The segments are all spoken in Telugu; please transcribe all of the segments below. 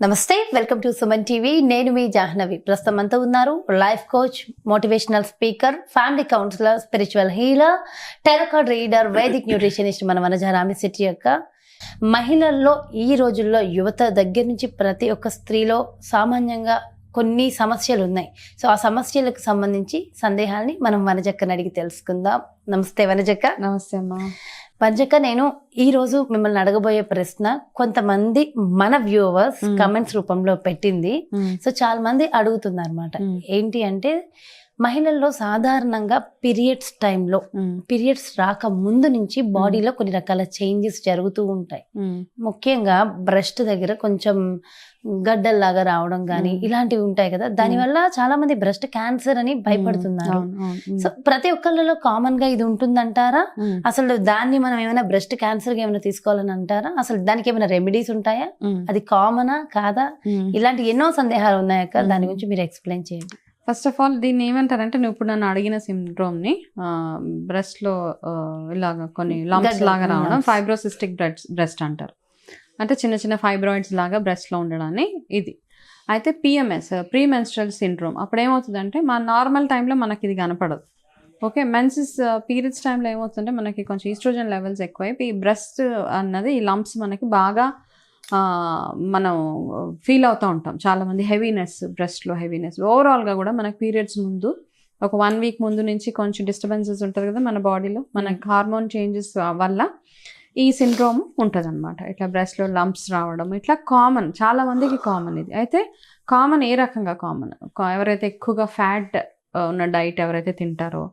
నమస్తే, వెల్కమ్ టు సుమన్ టీవీ. నేను మీ జాహ్నవి. ప్రస్తుతం అంతా ఉన్నారు life coach, motivational speaker, family counsellor, spiritual healer, tarot card reader, Vedic nutritionist మన వనజ రామిశెట్టి యొక్క. మహిళల్లో ఈ రోజుల్లో యువత దగ్గర నుంచి ప్రతి ఒక్క స్త్రీలో సామాన్యంగా కొన్ని సమస్యలు ఉన్నాయి. సో ఆ సమస్యలకు సంబంధించి సందేహాలని మనం వనజక్కని అడిగి తెలుసుకుందాం. నమస్తే వనజక్క. నమస్తే అమ్మా. పంచక, నేను ఈ రోజు మిమ్మల్ని అడగబోయే ప్రశ్న కొంతమంది మన వ్యూవర్స్ కమెంట్స్ రూపంలో పెట్టింది. సో చాలా మంది అడుగుతున్నారు అన్నమాట. ఏంటి అంటే, మహిళల్లో సాధారణంగా పీరియడ్స్ టైంలో పీరియడ్స్ రాక ముందు నుంచి బాడీలో కొన్ని రకాల చేంజెస్ జరుగుతూ ఉంటాయి. ముఖ్యంగా బ్రెస్ట్ దగ్గర కొంచెం గడ్డల్లాగా రావడం కానీ ఇలాంటివి ఉంటాయి కదా. దానివల్ల చాలా మంది బ్రెస్ట్ క్యాన్సర్ అని భయపడుతున్నారు. సో ప్రతి ఒక్కళ్ళలో కామన్ గా ఇది ఉంటుందంటారా? అసలు దాన్ని మనం ఏమైనా బ్రెస్ట్ క్యాన్సర్ గా ఏమైనా తీసుకోవాలని అంటారా? అసలు దానికి ఏమైనా రెమెడీస్ ఉంటాయా? అది కామనా కాదా? ఇలాంటి ఎన్నో సందేహాలు ఉన్నాయక్క. దాని గురించి మీరు ఎక్స్ప్లెయిన్ చేయండి. ఫస్ట్ ఆఫ్ ఆల్ దీన్ని ఏమంటారంటే, నువ్వు ఇప్పుడు నన్ను అడిగిన సిండ్రోమ్ని బ్రెస్ట్లో ఇలాగ కొన్ని లంప్స్ లాగా రావడం ఫైబ్రోసిస్టిక్ బ్రెస్ట్ అంటారు. అంటే చిన్న చిన్న ఫైబ్రాయిడ్స్ లాగా బ్రెస్ట్లో ఉండడాన్ని ఇది. అయితే పిఎంఎస్, ప్రీ మెన్స్ట్రల్ సిండ్రోమ్, అప్పుడు ఏమవుతుందంటే మన నార్మల్ టైంలో మనకి ఇది కనపడదు. ఓకే, మెన్సెస్ పీరియడ్స్ టైంలో ఏమవుతుందంటే మనకి కొంచెం ఈస్ట్రోజన్ లెవెల్స్ ఎక్కువైపు ఈ బ్రెస్ట్ అన్నది, ఈ లంప్స్ మనకి బాగా మనం ఫీల్ అవుతూ ఉంటాం. చాలామంది హెవీనెస్, బ్రెస్ట్లో హెవీనెస్. ఓవరాల్గా కూడా మనకి పీరియడ్స్ ముందు ఒక 1 వీక్ ముందు నుంచి కొంచెం డిస్టర్బెన్సెస్ ఉంటుంది కదా మన బాడీలో. మనకి హార్మోన్ చేంజెస్ వల్ల ఈ సిండ్రోమ్ ఉంటుంది అనమాట. ఇట్లా బ్రెస్ట్లో లంప్స్ రావడం ఇట్లా కామన్, చాలా మందికి కామన్ ఇది. అయితే కామన్ ఏ రకంగా కామన్? ఎవరైతే ఎక్కువగా ఫ్యాట్ ఉన్న డైట్ ఎవరైతే తింటారో,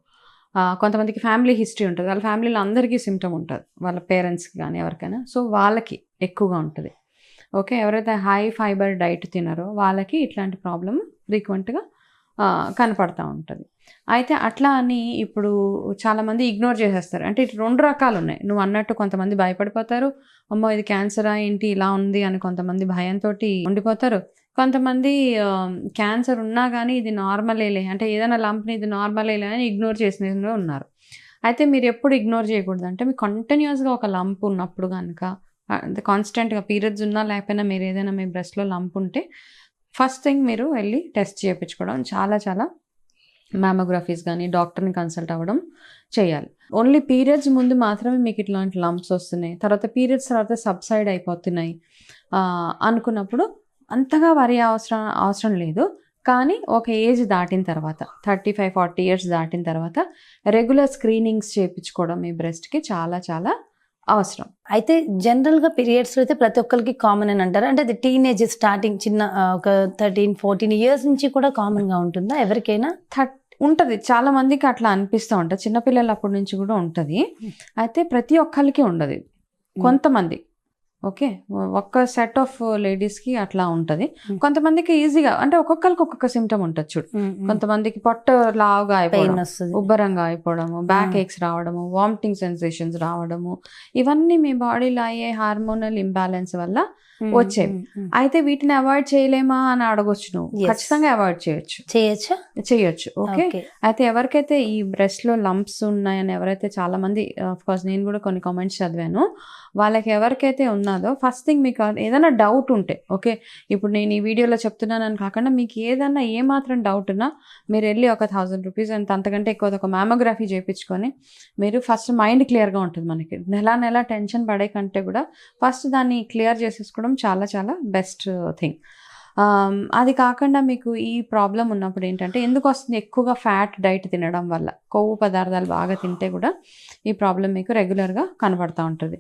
కొంతమందికి ఫ్యామిలీ హిస్టరీ ఉంటుంది, వాళ్ళ ఫ్యామిలీలో అందరికీ సిమ్టమ్ ఉంటుంది, వాళ్ళ పేరెంట్స్కి కానీ ఎవరికైనా. సో వాళ్ళకి ఎక్కువగా ఉంటుంది. ఓకే, ఎవరైతే హై ఫైబర్ డైట్ తినారో వాళ్ళకి ఇట్లాంటి ప్రాబ్లం ఫ్రీక్వెంట్గా కనపడతా ఉంటుంది. అయితే అట్లా అని ఇప్పుడు చాలామంది ఇగ్నోర్ చేసేస్తారు. అంటే ఇటు 2 రకాలు ఉన్నాయి. నువ్వు అన్నట్టు కొంతమంది భయపడిపోతారు, అమ్మో ఇది క్యాన్సరా ఏంటి ఇలా ఉంది అని కొంతమంది భయంతో ఉండిపోతారు. కొంతమంది క్యాన్సర్ ఉన్నా కానీ ఇది నార్మలేలే, అంటే ఏదైనా లంప్ని ఇది నార్మలేలే అని ఇగ్నోర్ చేసిన ఉన్నారు. అయితే మీరు ఎప్పుడు ఇగ్నోర్ చేయకూడదు అంటే, మీకు కంటిన్యూస్గా ఒక లంప్ ఉన్నప్పుడు కనుక, కాన్స్టెంట్గా పీరియడ్స్ ఉన్నా లేకపోయినా మీరు ఏదైనా మీ బ్రెస్ట్లో లంప్ ఉంటే ఫస్ట్ థింగ్ మీరు వెళ్ళి టెస్ట్ చేయించుకోవడం, చాలా మ్యామోగ్రఫీస్ కానీ డాక్టర్ని కన్సల్ట్ అవ్వడం చేయాలి. ఓన్లీ పీరియడ్స్ ముందు మాత్రమే మీకు ఇట్లాంటి లంప్స్ వస్తున్నాయి, తర్వాత పీరియడ్స్ తర్వాత సబ్సైడ్ అయిపోతున్నాయి అనుకున్నప్పుడు అంతగా వరి అవసరం లేదు. కానీ ఒక ఏజ్ దాటిన తర్వాత, 35-40 ఇయర్స్ దాటిన తర్వాత రెగ్యులర్ స్క్రీనింగ్స్ చేయించుకోవడం మీ బ్రెస్ట్కి చాలా అవసరం. అయితే జనరల్ గా పీరియడ్స్ అయితే ప్రతి ఒక్కరికి కామన్ అని అంటారు. అంటే అది టీనేజ్ స్టార్టింగ్ చిన్న ఒక 13-14 ఇయర్స్ నుంచి కూడా కామన్ గా ఉంటుందా ఎవరికైనా? ఉంటుంది, చాలా మందికి అట్లా అనిపిస్తూ ఉంటుంది. చిన్నపిల్లలు అప్పటి నుంచి కూడా ఉంటుంది. అయితే ప్రతి ఒక్కరికి ఉండదు, కొంతమంది. ఓకే, ఒక్క సెట్ ఆఫ్ లేడీస్కి అట్లా ఉంటుంది. కొంతమందికి ఈజీగా, అంటే ఒక్కొక్కరికి ఒక్కొక్క సిమ్టమ్ ఉంటుంది చూడు. కొంతమందికి పొట్ట లావుగా అయిపోవడం, ఉబ్బరంగా అయిపోవడము, బ్యాక్ ఏక్స్ రావడము, వామిటింగ్ సెన్సేషన్స్ రావడము, ఇవన్నీ మీ బాడీలో అయ్యే హార్మోనల్ ఇంబ్యాలెన్స్ వల్ల వచ్చేవి. అయితే వీటిని అవాయిడ్ చేయలేమా అని అడగొచ్చు నువ్వు. ఖచ్చితంగా అవాయిడ్ చేయొచ్చు. ఓకే, అయితే ఎవరికైతే ఈ బ్రెస్ట్ లో లంప్స్ ఉన్నాయని ఎవరైతే చాలా మంది, ఆఫ్ కోర్స్ నేను కూడా కొన్ని కామెంట్స్ చదివాను, వాళ్ళకి ఎవరికైతే ఉన్నదో ఫస్ట్ థింగ్ మీకు ఏదైనా డౌట్ ఉంటే, ఓకే ఇప్పుడు నేను ఈ వీడియోలో చెప్తున్నానని కాకుండా మీకు ఏదన్నా ఏమాత్రం డౌట్ ఉన్నా మీరు వెళ్ళి ఒక 1000 రూపీస్ అంతకంటే ఎక్కువ ఒక మ్యామోగ్రఫీ చేయించుకొని మీరు ఫస్ట్ మైండ్ క్లియర్గా ఉంటుంది. మనకి నెల టెన్షన్ పడే కంటే కూడా ఫస్ట్ దాన్ని క్లియర్ చేసేసుకోవడం చాలా బెస్ట్ థింగ్. అది కాకుండా మీకు ఈ ప్రాబ్లం ఉన్నప్పుడు ఏంటంటే, ఎందుకు వస్తుంది? ఎక్కువగా ఫ్యాట్ డైట్ తినడం వల్ల, కొవ్వు పదార్థాలు బాగా తింటే కూడా ఈ ప్రాబ్లం మీకు రెగ్యులర్గా కనబడుతూ ఉంటుంది.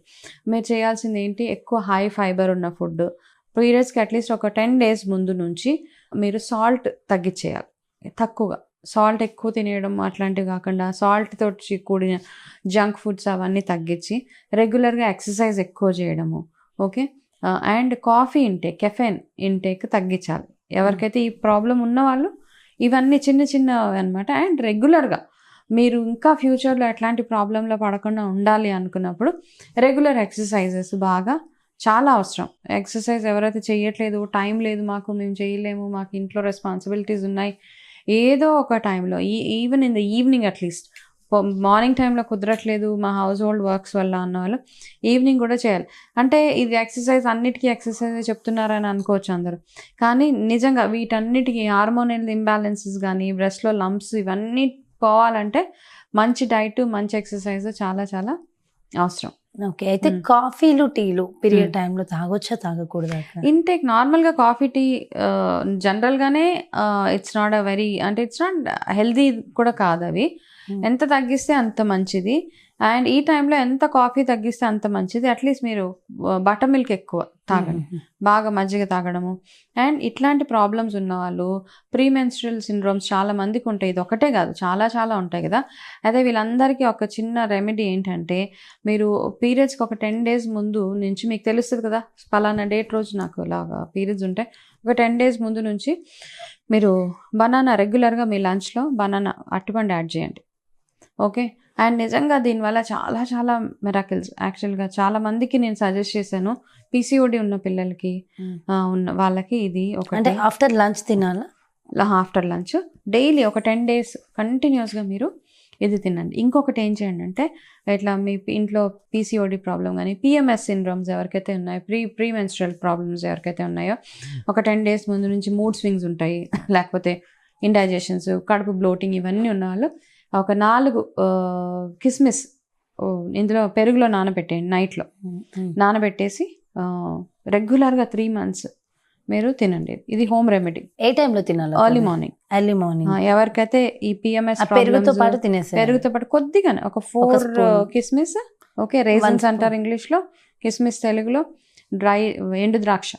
మీరు చేయాల్సింది ఏంటి? ఎక్కువ హై ఫైబర్ ఉన్న ఫుడ్, పీరియడ్స్కి అట్లీస్ట్ ఒక 10 days ముందు నుంచి మీరు సాల్ట్ తగ్గించేయాలి. తక్కువగా సాల్ట్ ఎక్కువ తినేయడం అట్లాంటివి కాకుండా, సాల్ట్ తోటి కూడిన జంక్ ఫుడ్స్ అవన్నీ తగ్గించి రెగ్యులర్గా ఎక్సర్సైజ్ ఎక్కువ చేయడము. Okay, and coffee intake, caffeine intake తగ్గించాలి. ఎవరికైతే ఈ ప్రాబ్లం ఉన్న వాళ్ళు ఇవన్నీ చిన్న అనమాట. అండ్ రెగ్యులర్గా మీరు ఇంకా ఫ్యూచర్లో ఎట్లాంటి ప్రాబ్లంలో పడకుండా ఉండాలి అనుకున్నప్పుడు రెగ్యులర్ ఎక్సర్సైజెస్ బాగా చాలా అవసరం. ఎక్సర్సైజ్ ఎవరైతే చేయట్లేదు, టైం లేదు మాకు, మేము చేయలేము, మాకు ఇంట్లో రెస్పాన్సిబిలిటీస్ ఉన్నాయి, ఏదో ఒక టైంలో even in the evening at least morning టైంలో కుదరట్లేదు మా హౌస్ హోల్డ్ వర్క్స్ వల్ల అన్న వాళ్ళు ఈవినింగ్ కూడా చేయాలి. అంటే ఇది ఎక్సర్సైజ్ అన్నిటికీ ఎక్సర్సైజ్ చెప్తున్నారని అనుకోవచ్చు అందరూ, కానీ నిజంగా వీటన్నిటికీ హార్మోనల్ ఇంబ్యాలెన్సెస్ కానీ బ్రెస్ట్లో లంప్స్ ఇవన్నీ పోవాలంటే మంచి డైట్ మంచి ఎక్సర్సైజ్ చాలా చాలా అవసరం. ఓకే, అయితే కాఫీలు టీలు పీరియడ్ టైంలో తాగొచ్చా తాగకూడదా? ఇంటేక్ నార్మల్గా కాఫీ టీ జనరల్గానే ఇట్స్ నాట్ అ వెరీ అంటే ఇట్స్ నాట్ హెల్దీ కూడా కాదు అవి. ఎంత తగ్గిస్తే అంత మంచిది. అండ్ ఈ టైంలో ఎంత కాఫీ తగ్గిస్తే అంత మంచిది. అట్లీస్ట్ మీరు బటర్ మిల్క్ ఎక్కువ తాగండి, బాగా మజ్జిగ తాగడము. అండ్ ఇట్లాంటి ప్రాబ్లమ్స్ ఉన్న వాళ్ళు ప్రీమెన్స్ట్రల్ సిండ్రోమ్స్ చాలా మందికి ఉంటాయి, ఇది ఒకటే కాదు చాలా చాలా ఉంటాయి కదా. అదే వీళ్ళందరికీ ఒక చిన్న రెమెడీ ఏంటంటే, మీరు పీరియడ్స్కి ఒక 10 days ముందు నుంచి మీకు తెలుస్తుంది కదా పలానా డేట్ రోజు నాకు ఇలాగా పీరియడ్స్ ఉంటాయి, ఒక 10 days ముందు నుంచి మీరు బనానా రెగ్యులర్గా మీ లంచ్లో బనానా అరటిపండు యాడ్ చేయండి. ఓకే, అండ్ నిజంగా దీనివల్ల చాలా చాలా మిరాకిల్స్. యాక్చువల్గా చాలా మందికి నేను సజెస్ట్ చేశాను, పీసీఓడి ఉన్న పిల్లలకి ఉన్న వాళ్ళకి ఇది అంటే ఆఫ్టర్ లంచ్ తినాలా? ఆఫ్టర్ లంచ్ డైలీ ఒక 10 days కంటిన్యూస్గా మీరు ఇది తినండి. ఇంకొకటి ఏం చేయండి అంటే, ఇట్లా మీ ఇంట్లో పీసీఓడి ప్రాబ్లం కానీ పిఎంఎస్ సిండ్రోమ్స్ ఎవరికైతే ఉన్నాయో, ప్రీ మెన్స్ట్రల్ ప్రాబ్లమ్స్ ఎవరికైతే ఉన్నాయో, ఒక 10 days ముందు నుంచి మూడ్ స్వింగ్స్ ఉంటాయి, లేకపోతే ఇండైజెషన్స్, కడుపు బ్లోటింగ్ ఇవన్నీ ఉన్న వాళ్ళు ఒక 4 కిస్మిస్ ఇందులో పెరుగులో నానబెట్టేయండి. నైట్లో నానబెట్టేసి రెగ్యులర్గా 3 months మీరు తినండి. ఇది హోమ్ రెమెడీ. ఏ టైంలో తినాలి? Early morning. ఎవరికైతే ఈ పిఎంఎస్ పెరుగుతో పాటు తినేసి, పెరుగుతో పాటు కొద్దిగానే ఒక 4 కిస్మిస్, ఓకే రేజన్స్ అంటారు ఇంగ్లీష్లో, కిస్మిస్ తెలుగులో డ్రై ఎండు ద్రాక్ష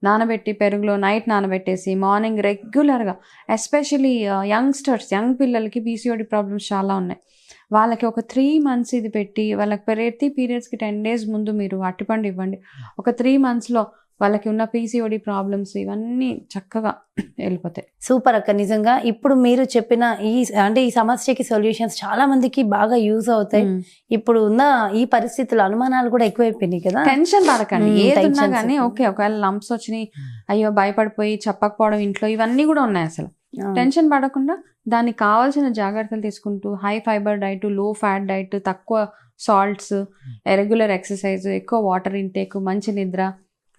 నానబెట్టి పెరుగులో నైట్ నానబెట్టేసి మార్నింగ్ రెగ్యులర్గా, ఎస్పెషలీ యంగ్ పిల్లలకి పీసీఓడి ప్రాబ్లమ్స్ చాలా ఉన్నాయి, వాళ్ళకి ఒక 3 months ఇది పెట్టి వాళ్ళకి ప్రతి పీరియడ్స్కి 10 days ముందు మీరు అరటిపండు ఇవ్వండి. ఒక 3 monthsలో వాళ్ళకి ఉన్న పీసీఓడి ప్రాబ్లమ్స్ ఇవన్నీ చక్కగా వెళ్ళిపోతాయి. సూపర్ అక్క, నిజంగా ఇప్పుడు మీరు చెప్పిన ఈ సమస్యకి సొల్యూషన్స్ చాలా మందికి బాగా యూజ్ అవుతాయి. ఇప్పుడు ఉన్న ఈ పరిస్థితుల్లో అనుమానాలు కూడా ఎక్కువైపోయినాయి కదా. టెన్షన్ పడకండి, ఏదున్నా కానీ ఓకే, ఒకవేళ లంప్స్ వచ్చినాయి అయ్యో భయపడిపోయి చెప్పకపోవడం ఇంట్లో ఇవన్నీ కూడా ఉన్నాయి. అసలు టెన్షన్ పడకుండా దానికి కావాల్సిన జాగ్రత్తలు తీసుకుంటూ హై ఫైబర్ డైట్, లో ఫ్యాట్ డైట్, తక్కువ సాల్ట్స్, రెగ్యులర్ ఎక్సర్సైజ్, ఎక్కువ వాటర్ ఇంటేక్, మంచి నిద్ర,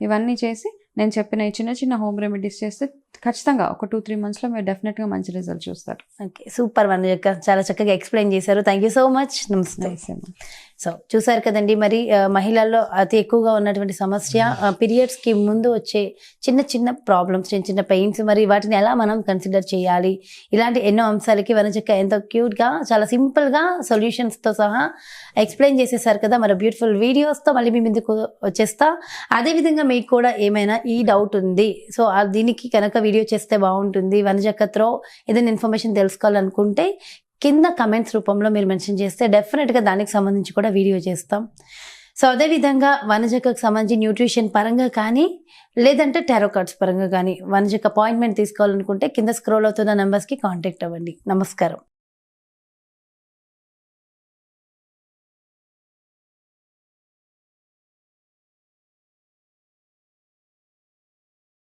ఇవన్నీ చేసి నేను చెప్పిన ఈ చిన్న చిన్న హోమ్ రెమెడీస్ చేస్తే ఖచ్చితంగా ఒక 2-3 monthsలో మీరు డెఫినెట్గా మంచి రిజల్ట్ చూస్తారు. ఓకే, సూపర్ వనజక్క, చాలా చక్కగా ఎక్స్ప్లెయిన్ చేశారు. Thank you so much. నమస్తే. సో చూసారు కదండి, మరి మహిళల్లో అతి ఎక్కువగా ఉన్నటువంటి సమస్య పీరియడ్స్కి ముందు వచ్చే చిన్న చిన్న ప్రాబ్లమ్స్, చిన్న చిన్న పెయిన్స్, మరి వాటిని ఎలా మనం కన్సిడర్ చేయాలి, ఇలాంటి ఎన్నో అంశాలకి వనజక్క ఎంతో క్యూట్గా చాలా సింపుల్గా సొల్యూషన్స్తో సహా ఎక్స్ప్లెయిన్ చేసేసారు కదా. మరి బ్యూటిఫుల్ వీడియోస్తో మళ్ళీ మీ ముందుకు వచ్చేస్తా. అదేవిధంగా మీకు కూడా ఏమైనా ఈ డౌట్ ఉంది, సో దీనికి కనుక వీడియో చేస్తే బాగుంటుంది, వనజక్కతో ఏదైనా ఇన్ఫర్మేషన్ తెలుసుకోవాలనుకుంటే కింద కమెంట్స్ రూపంలో మీరు మెన్షన్ చేస్తే డెఫినెట్గా దానికి సంబంధించి కూడా వీడియో చేస్తాం. సో అదేవిధంగా వనజక్కకు సంబంధించి న్యూట్రిషన్ పరంగా కానీ లేదంటే టారో కార్డ్స్ పరంగా కానీ వనజక్క అపాయింట్మెంట్ తీసుకోవాలనుకుంటే కింద స్క్రోల్ అవుతున్న నెంబర్స్కి కాంటాక్ట్ అవ్వండి. నమస్కారం.